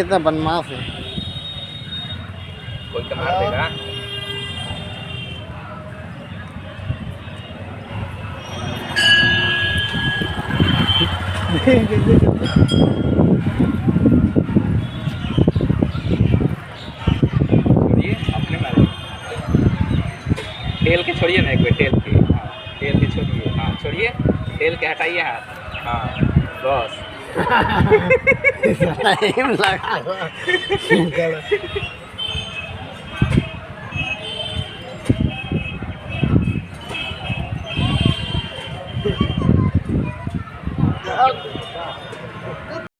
कितना बनमास है। कोई तो मार देगा। छोड़िए अपने मारे। ठेल के छोड़िए ना एक बार, ठेल के। हाँ ठेल के छोड़िए। हाँ छोड़िए, ठेल के हटाइए हाथ। हाँ बस। टाइम लगा